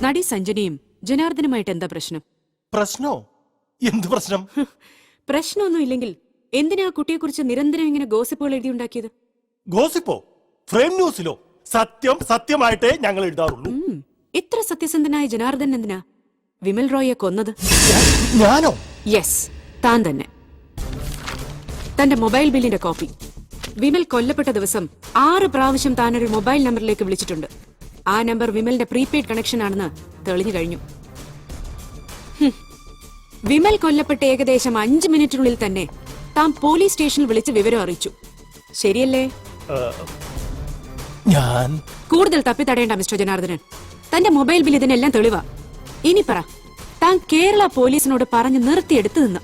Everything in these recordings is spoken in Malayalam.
നടി സഞ്ജനയും ജനാർദ്ദനുമായിട്ട് എന്താ പ്രശ്നം? പ്രശ്നോ? എന്ത് പ്രശ്നം? പ്രശ്നമൊന്നും ഇല്ലെങ്കിൽ എന്തിനാ കുട്ടിയെക്കുറിച്ച് നിരന്തരം ഇങ്ങനെ ഗോസിപ്പുകൾ എഴുതിയുണ്ടാക്കിയത്? ഗോസിപ്പോ? ഫ്രെയിം ന്യൂസിലോ? സത്യമായിട്ടേ ഞങ്ങൾ എഴുതാറുള്ളൂ. ഇത്ര സത്യസന്ധനായ ജനാർദ്ദൻ എന്തിനാ വിമൽ റോയെ കൊന്നത്? ഞാനോ? യെസ്, താൻ തന്നെ. തന്റെ മൊബൈൽ ബില്ലിന്റെ കോപ്പി. വിമൽ കൊല്ലപ്പെട്ട ദിവസം 6 പ്രാവശ്യം താനൊരു മൊബൈൽ നമ്പറിലേക്ക് വിളിച്ചിട്ടുണ്ട്. ആ നമ്പർ വിമലിന്റെ പ്രീപെയ്ഡ് കണക്ഷൻ ആണെന്ന് തെളിഞ്ഞു കഴിഞ്ഞു. വിമൽ കൊല്ലപ്പെട്ട ഏകദേശം 5 മിനിറ്റിനുള്ളിൽ തന്നെ താൻ പോലീസ് സ്റ്റേഷനിൽ വിളിച്ച് വിവരം അറിയിച്ചു. ശരിയല്ലേ? ഞാൻ കൂടുതൽ തപ്പിത്തടയേണ്ട മിസ്റ്റർ ജനാർദ്ദനൻ. തന്റെ മൊബൈൽ ബിൽ ഇതിനെല്ലാം തെളിവാ. ഇനി പറ, താൻ കേരള പോലീസിനോട് പറഞ്ഞു നിർത്തിയെടുത്തു നിന്ന്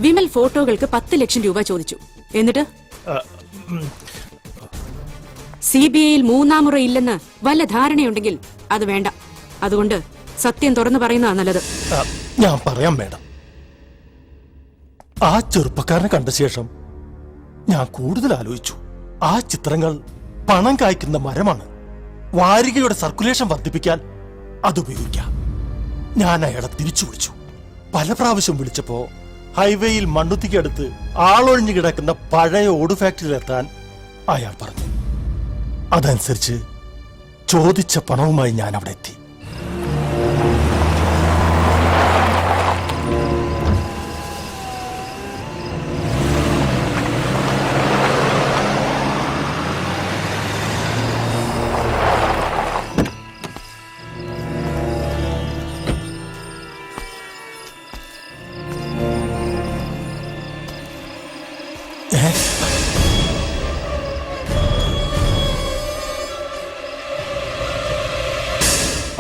വിമൽ ഫോട്ടോകൾക്ക് 10 ലക്ഷം രൂപ ചോദിച്ചു. എന്നിട്ട് CBIയിൽ 3-ാം മുറ ഇല്ലെന്ന് വല്ല ധാരണയുണ്ടെങ്കിൽ അത് വേണ്ട. അതുകൊണ്ട് സത്യം തുറന്നു പറയുന്നതാ നല്ലത്. ഞാൻ പറയാം മേഡം. ആ ചെറുപ്പക്കാരനെ കണ്ട ശേഷം ഞാൻ കൂടുതൽ ആലോചിച്ചു. ആ ചിത്രങ്ങൾ പണം കായ്ക്കുന്ന മരമാണ്. വാരികയുടെ സർക്കുലേഷൻ വർദ്ധിപ്പിക്കാൻ അതുപയോഗിക്കാം. ഞാൻ അയാളെ തിരിച്ചു വിളിച്ചു. പല പ്രാവശ്യം വിളിച്ചപ്പോ ഹൈവേയിൽ മണ്ണുത്തിക്കടുത്ത് ആളൊഴിഞ്ഞു കിടക്കുന്ന പഴയ ഓട് ഫാക്ടറിയിലെത്താൻ അയാൾ പറഞ്ഞു. അതനുസരിച്ച് ചോദിച്ച പണവുമായി ഞാൻ അവിടെ എത്തി.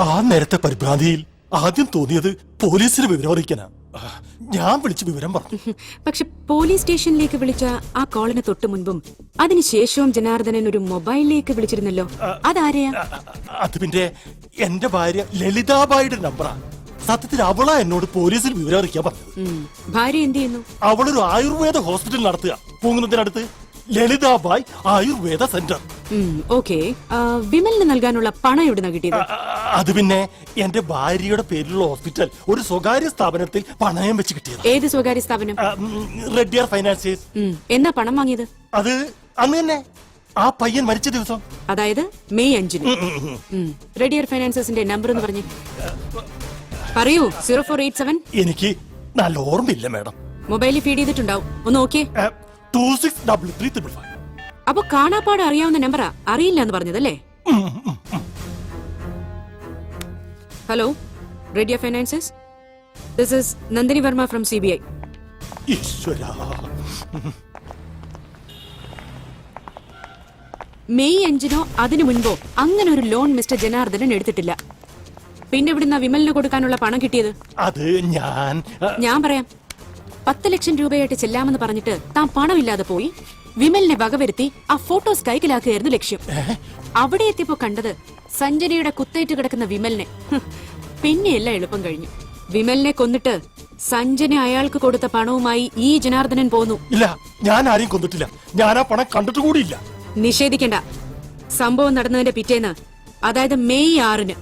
ആ നേരത്തെ പരിഭ്രാന്തിയിൽ ആദ്യം തോന്നിയത് പോലീസിന് വിവരം അറിയിക്കാനാ. ഞാൻ വിളിച്ച് വിവരം പറഞ്ഞു. പക്ഷെ പോലീസ് സ്റ്റേഷനിലേക്ക് വിളിച്ച ആ കോളിന് തൊട്ട് മുൻപും അതിനുശേഷവും ജനാർദ്ദനൻ ഒരു മൊബൈലിലേക്ക് വിളിച്ചിരുന്നല്ലോ. അതാരെയാ? അത് പിന്നെ എന്റെ ഭാര്യ ലളിതാബായിയുടെ നമ്പറാ. സത്യത്തിൽ അവളാ എന്നോട് പോലീസിൽ വിവരം അറിയിക്കാൻ പറഞ്ഞത്. ഭാര്യ എന്ത് ചെയ്യുന്നു? അവളൊരു ആയുർവേദ ഹോസ്പിറ്റൽ നടത്തുക. പൂങ്കുന്നതിനടുത്ത് ലളിതാബായ് ആയുർവേദ സെന്റർ. ഓക്കെ. വിമലിന് നൽകാനുള്ള പണം എവിടുന്നാ കിട്ടിയത്? അത് പിന്നെ എന്റെ ഭാര്യയുടെ പേരിലുള്ള ഹോസ്പിറ്റൽ ഒരു സ്വകാര്യ സ്ഥാപനത്തിൽ പണയം വെച്ച് കിട്ടിയത്. ഏത് സ്വകാര്യ സ്ഥാപനം? റെഡ്ഡിയർ ഫൈനാൻസേഴ്സ്. എന്നാ പണം വാങ്ങിയത്? അത് അന്ന് തന്നെ, ആ പയ്യൻ മരിച്ച ദിവസം. അതായത് മെയ് 5-ന്. റെഡ്ഡിയർ ഫൈനാൻസേഴ്സിന്റെ നമ്പർ എന്ന് പറഞ്ഞു പറയൂ. 0487. എനിക്ക് നല്ല ഓർമ്മയില്ല മേഡം. മൊബൈലിൽ ഫീഡ് ചെയ്തിട്ടുണ്ടാവും, ഒന്ന് നോക്കിയേ. 263355. അപ്പൊ കാണാപ്പാട് അറിയാവുന്ന നമ്പറാ, അറിയില്ല എന്ന് പറഞ്ഞതല്ലേ? Hello, radio finances. This is Nandini Varma from CBI. May 5-നോ അതിനു മുൻപോ അങ്ങനെ ഒരു ലോൺ മിസ്റ്റർ ജനാർദ്ദനൻ എടുത്തിട്ടില്ല. പിന്നെ എവിടുന്നാ വിമലിന് കൊടുക്കാനുള്ള പണം കിട്ടിയത്? അത് ഞാൻ പറയാം. 10 ലക്ഷം രൂപയായിട്ട് ചെല്ലാമെന്ന് പറഞ്ഞിട്ട് താൻ പണമില്ലാതെ പോയി വിമലിനെ വകവരുത്തി ആ ഫോട്ടോസ് കൈക്കലാക്കുകയായിരുന്നു ലക്ഷ്യം. അവിടെ എത്തിയപ്പോ കണ്ടത് സഞ്ജനയുടെ കുത്തേറ്റ് കിടക്കുന്ന വിമലിനെ. പിന്നെ എല്ലാം എളുപ്പം കഴിഞ്ഞു. വിമലിനെ കൊന്നിട്ട് സഞ്ജന അയാൾക്ക് കൊടുത്ത പണവുമായി ഈ ജനാർദ്ദനൻ പോന്നു. ഇല്ല, ഞാൻ ആരെയും കൊന്നിട്ടില്ല. ഞാൻ ആ പണം കണ്ടിട്ട് കൂടിയില്ല. നിഷേധിക്കണ്ട. സംഭവം നടന്നതിന്റെ പിറ്റേന്ന്, അതായത് മെയ് 6-ന്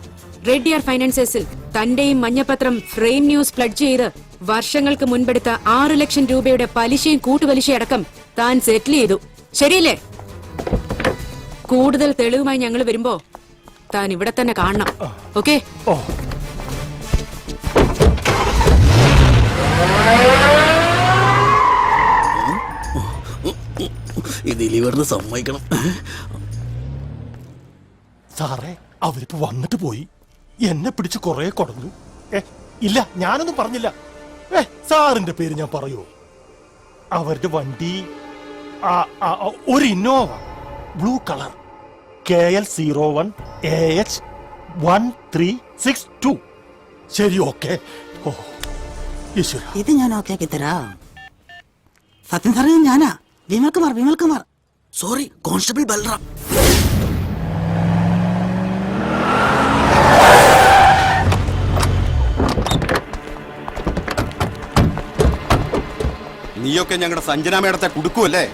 റെഡ്ഡിയർ ഫൈനാൻസേഴ്സിൽ തന്റെയും മഞ്ഞപത്രം ഫ്രെയിം ന്യൂസ് പ്ലഡ്ജ് ചെയ്ത് വർഷങ്ങൾക്ക് മുൻപെടുത്ത 6 ലക്ഷം രൂപയുടെ പലിശയും കൂട്ടുപലിശയും അടക്കം താൻ സെറ്റിൽ ചെയ്തു. ശരിയല്ലേ? കൂടുതൽ തെളിവുമായി ഞങ്ങൾ വരുമ്പോ താൻ ഇവിടെ തന്നെ കാണണം. ഓക്കെ? ഇതിലിവിടുന്ന് സമ്മതിക്കണം. സാറേ, അവരിപ്പോ വന്നിട്ട് പോയി. എന്നെ പിടിച്ച് കൊറേ കൊടഞ്ഞു. ഇല്ല, ഞാനൊന്നും പറഞ്ഞില്ല. സാറിന്റെ പേര് ഞാൻ പറയൂ. അവരുടെ വണ്ടി ഒരു Innova, blue colour, KL 01 AH 1362. ശരി, ഓക്കെ. ഇത് ഞാൻ ഓക്കെ ആക്കി തരാം. സത്യം സാറേ, ഞാനാ വിമൽ കുമാർ. Sorry, constable Balram. നീയൊക്കെ ഞങ്ങളുടെ സഞ്ജന മേഡത്തെ കുടുക്കുമല്ലേ?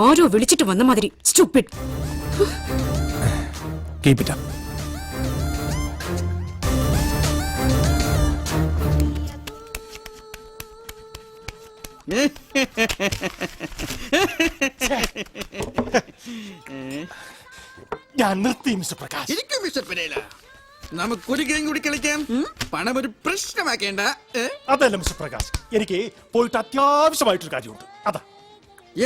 ആരോ വിളിച്ചിട്ട് വന്ന മാതിരി സ്റ്റുപ്പിഡ്. Keep it up. ഞാൻ നിർത്തി മിസ്റ്റർ പ്രകാശ്. ഇരിക്കും മിസ്റ്റർ പെരേര, നമുക്കൊരു ഗെയിം കൂടി കളിക്കാം. പണം ഒരു പ്രശ്നമാക്കേണ്ട. അതല്ല മിസ്റ്റർ പ്രകാശ്, എനിക്ക് പോയിട്ട് അത്യാവശ്യമായിട്ടൊരു കാര്യമുണ്ട്. അതാ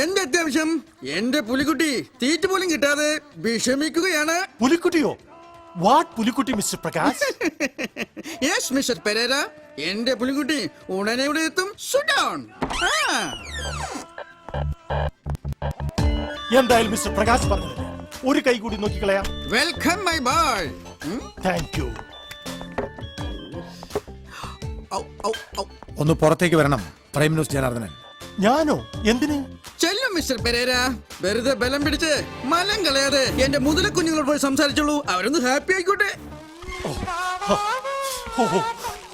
എന്റെ അത്യാവശ്യം. എന്റെ പുലിക്കുട്ടി തീറ്റ പോലും കിട്ടാതെ വിഷമിക്കുകയാണ്. പുലിക്കുട്ടിയോ? വാട്ട് പുലിക്കുട്ടി mister Prakash? Yes mister Pereira, എന്റെ പുലിക്കുട്ടി ഉടനെ ഇവിടെ എത്തും. Sit down. എന്തായാലും മിസ്റ്റർ പ്രകാശ് പറഞ്ഞത് ഒരു കൈ കൂടി നോക്കിക്കളയാം. Welcome my boy. Thank you. ഒന്ന് പുറത്തേക്ക് വരണം പ്രൈം മിനിസ്റ്റർ ജനാർദ്ദനൻ. ഞാനോ? എന്തിന്? ചെല്ലും മിസ്റ്റർ പെരേര, വെറുതെ ബലം പിടിച്ച് മലം കളയാതെ എന്റെ മുതല കുഞ്ഞുങ്ങളോട് പോയി സംസാരിച്ചോളൂ. അവരൊന്ന് ഹാപ്പി ആയിക്കോട്ടെ.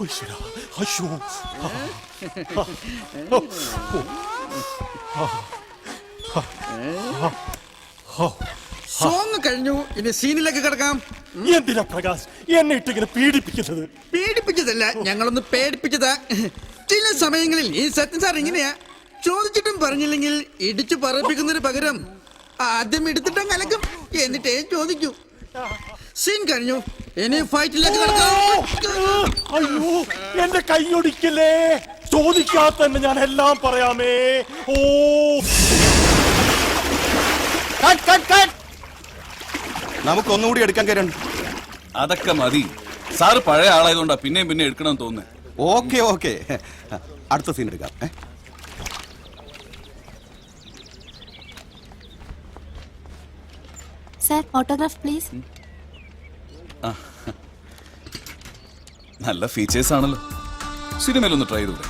ഈശ്വരാ, അയ്യോ. സോങ് കഴിഞ്ഞു, ഇനി സീനിലേക്ക് കിടക്കാം. എന്തിനാ പ്രകാശ് എന്നെ ഇട്ടിങ്ങനെ പീഡിപ്പിക്കുന്നത്? പീഡിപ്പിച്ചതല്ല, ഞങ്ങളൊന്ന് പേടിപ്പിച്ചതാ. ചില സമയങ്ങളിൽ ഈ സത്യൻ സാർ ഇങ്ങനെയാ, ചോദിച്ചിട്ടും പറഞ്ഞില്ലെങ്കിൽ ഇടിച്ചു പറപ്പിക്കുന്നതിന് പകരം ആദ്യം എടുത്തിട്ടും കലക്കും, എന്നിട്ടേ ചോദിക്കൂ. സീൻ കഴിഞ്ഞു, ഇനി ഫൈറ്റിലേക്ക് കിടക്കാം. അയ്യോ, എന്റെ കൈയൊടിക്കല്ലേ. ചോദിക്കാത്ത തന്നെ ഞാൻ എല്ലാം പറയാമേ. ഓ, നമുക്കൊന്നുകൂടി എടുക്കാൻ കയറണം. അതൊക്കെ മതി സാറ്. പഴയ ആളായതുകൊണ്ടാ പിന്നെയും പിന്നെ എടുക്കണം തോന്നുന്നു. ഓക്കെ ഓക്കെ, അടുത്ത സീൻ എടുക്കാം. Sir, autograph please. നല്ല ഫീച്ചേഴ്സ് ആണല്ലോ. സിനിമയിലൊന്ന് ട്രൈ ചെയ്തൂടെ?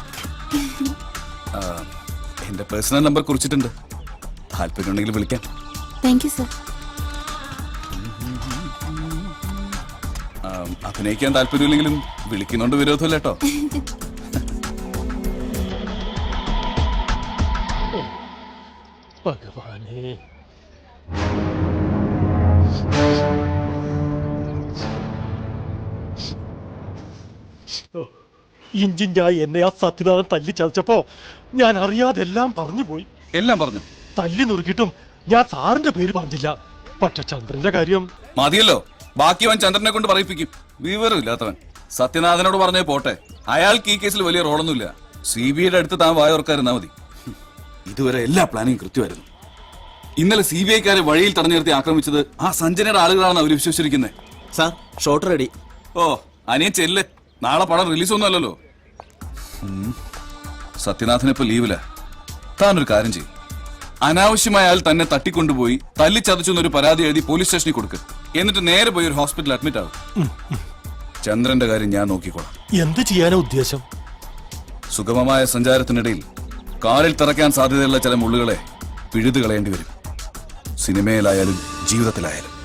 എന്റെ പേഴ്സണൽ നമ്പർ കുറിച്ചിട്ടുണ്ട്, താല്പര്യമുണ്ടെങ്കിൽ വിളിക്കാം. Thank you sir. അഭിനയിക്കാൻ താല്പര്യമില്ലെങ്കിലും വിളിക്കുന്നോണ്ട് വിരോധമില്ല കേട്ടോ. ഭഗവാനേ. ഇഞ്ചിഞ്ചായി എന്നെ ആ സത്യനാഥൻ തല്ലി ചതച്ചപ്പോ ഞാൻ അറിയാതെ എല്ലാം പറഞ്ഞു പോയി. എല്ലാം പറഞ്ഞു. തല്ലി നുറുക്കിയിട്ടും ഞാൻ സാറിന്റെ പേര് പറഞ്ഞില്ല. പക്ഷെ ചന്ദ്രന്റെ കാര്യം മതിയല്ലോ, ബാക്കി അവൻ ചന്ദ്രനെ കൊണ്ട് പറയിപ്പിക്കും. വിവരമില്ലാത്തവൻ. സത്യനാഥനോട് പറഞ്ഞേ പോട്ടെ, അയാൾക്ക് ഈ കേസിൽ വലിയ റോളൊന്നുമില്ല. CBIയുടെ അടുത്ത് താൻ വായോർക്കാരുന്നാ മതി. ഇതുവരെ എല്ലാ പ്ലാനിങ് കൃത്യമായിരുന്നു. ഇന്നലെ CBIക്കാരെ വഴിയിൽ തടഞ്ഞു നിർത്തി ആക്രമിച്ചത് ആ സഞ്ജനയുടെ ആളുകളാണെന്ന് അവർ വിശ്വസിച്ചിരിക്കുന്നത്. Sir, shot ready. ഓ, അനിയൻ ചെല്ല്, നാളെ പടം റിലീസ് ഒന്നും അല്ലല്ലോ. സത്യനാഥനിപ്പോ ലീവില. താനൊരു കാര്യം ചെയ്യും, അനാവശ്യമായ ആൾ തന്നെ തട്ടിക്കൊണ്ടുപോയി തല്ലിച്ചതച്ചു എന്നൊരു പരാതി എഴുതി പോലീസ് സ്റ്റേഷനിൽ കൊടുക്ക്. എന്നിട്ട് നേരെ പോയി ഒരു ഹോസ്പിറ്റലിൽ അഡ്മിറ്റ് ആകും. ചന്ദ്രന്റെ കാര്യം ഞാൻ നോക്കിക്കോളാം. എന്ത് ചെയ്യാനാ ഉദ്ദേശം? സുഗമമായ സഞ്ചാരത്തിനിടയിൽ കാലിൽ തറയ്ക്കാൻ സാധ്യതയുള്ള ചില മുള്ളുകളെ പിഴുതു കളയേണ്ടി വരും. സിനിമയിലായാലും ജീവിതത്തിലായാലും.